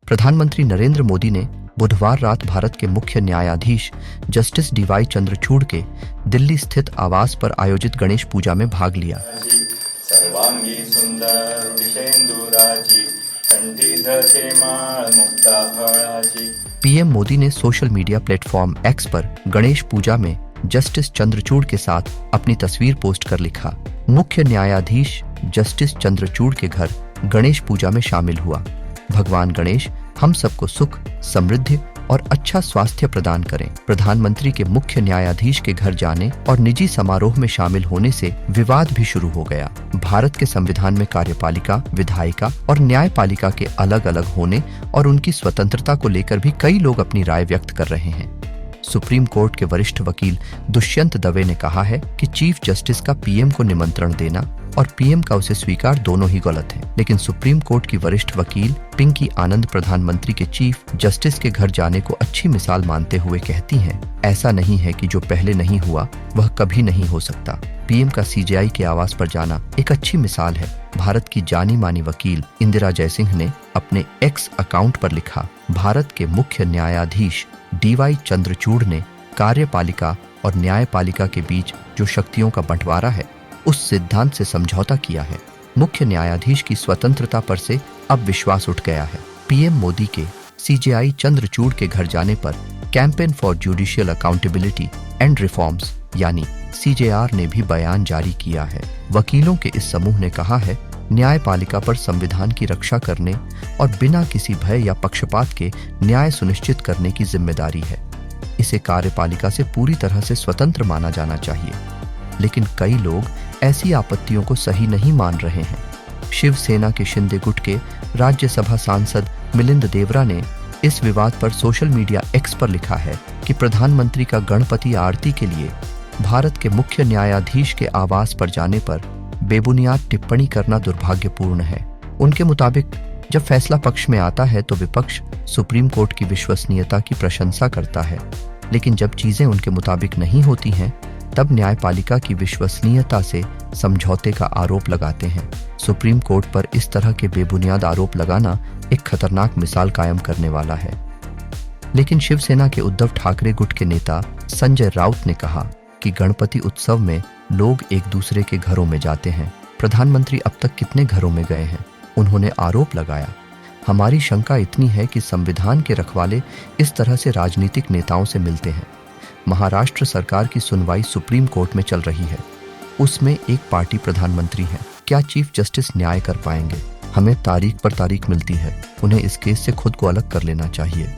प्रधानमंत्री नरेंद्र मोदी ने बुधवार रात भारत के मुख्य न्यायाधीश जस्टिस डीवाई चंद्रचूड़ के दिल्ली स्थित आवास पर आयोजित गणेश पूजा में भाग लिया। सर्वांगी सुंदर विशेंदुराची कंठी धरते माळ मुक्ता फळाची। पीएम मोदी ने सोशल मीडिया प्लेटफॉर्म एक्स पर गणेश पूजा में जस्टिस चंद्रचूड़ के साथ अपनी तस्वीर पोस्ट कर लिखा, मुख्य न्यायाधीश जस्टिस चंद्रचूड़ के घर गणेश पूजा में शामिल हुआ। भगवान गणेश हम सबको सुख, समृद्धि और अच्छा स्वास्थ्य प्रदान करें। प्रधानमंत्री के मुख्य न्यायाधीश के घर जाने और निजी समारोह में शामिल होने से विवाद भी शुरू हो गया। भारत के संविधान में कार्यपालिका, विधायिका और न्यायपालिका के अलग अलग होने और उनकी स्वतंत्रता को लेकर भी कई लोग अपनी राय व्यक्त कर रहे हैं। सुप्रीम कोर्ट के वरिष्ठ वकील दुष्यंत दवे ने कहा है कि चीफ जस्टिस का पीएम को निमंत्रण देना और पीएम का उसे स्वीकार दोनों ही गलत है। लेकिन सुप्रीम कोर्ट की वरिष्ठ वकील पिंकी आनंद प्रधानमंत्री के चीफ जस्टिस के घर जाने को अच्छी मिसाल मानते हुए कहती हैं, ऐसा नहीं है कि जो पहले नहीं हुआ वह कभी नहीं हो सकता। पीएम का सीजेआई के आवास पर जाना एक अच्छी मिसाल है। भारत की जानी मानी वकील इंदिरा जयसिंह ने अपने एक्स अकाउंट पर लिखा, भारत के मुख्य न्यायाधीश डीवाई चंद्रचूड़ ने कार्यपालिका और न्यायपालिका के बीच जो शक्तियों का बंटवारा है उस सिद्धांत से समझौता किया है। मुख्य न्यायाधीश की स्वतंत्रता पर से अब विश्वास उठ गया है। पीएम मोदी के सीजेआई चंद्रचूड़ के घर जाने पर campaign for judicial accountability and reforms यानी सीजेआर ने भी बयान जारी किया है। वकीलों के इस समूह ने कहा है, न्यायपालिका पर संविधान की रक्षा करने और बिना किसी भय या पक्षपात के न्याय सुनिश्चित करने की जिम्मेदारी है। इसे कार्यपालिका से पूरी तरह से स्वतंत्र माना जाना चाहिए। लेकिन कई लोग ऐसी आपत्तियों को सही नहीं मान रहे हैं। शिवसेना के शिंदे गुट के राज्यसभा सांसद मिलिंद देवरा ने इस विवाद पर सोशल मीडिया एक्स पर लिखा है कि प्रधानमंत्री का गणपति आरती के लिए भारत के मुख्य न्यायाधीश के आवास पर जाने पर बेबुनियाद टिप्पणी करना दुर्भाग्यपूर्ण है। उनके मुताबिक जब फैसला पक्ष में आता है तो विपक्ष सुप्रीम कोर्ट की विश्वसनीयता की प्रशंसा करता है, लेकिन जब चीजें उनके मुताबिक नहीं होती हैं तब न्यायपालिका की विश्वसनीयता से समझौते का आरोप लगाते हैं। सुप्रीम कोर्ट पर इस तरह के बेबुनियाद आरोप लगाना एक खतरनाक मिसाल कायम करने वाला है। लेकिन शिवसेना के उद्धव ठाकरे गुट के नेता संजय राउत ने कहा कि गणपति उत्सव में लोग एक दूसरे के घरों में जाते हैं। प्रधानमंत्री अब तक कितने घरों में गए हैं? उन्होंने आरोप लगाया, हमारी शंका इतनी है कि संविधान के रखवाले इस तरह से राजनीतिक नेताओं से मिलते हैं। महाराष्ट्र सरकार की सुनवाई सुप्रीम कोर्ट में चल रही है, उसमें एक पार्टी प्रधानमंत्री है। क्या चीफ जस्टिस न्याय कर पाएंगे? हमें तारीख पर तारीख मिलती है, उन्हें इस केस से खुद को अलग कर लेना चाहिए।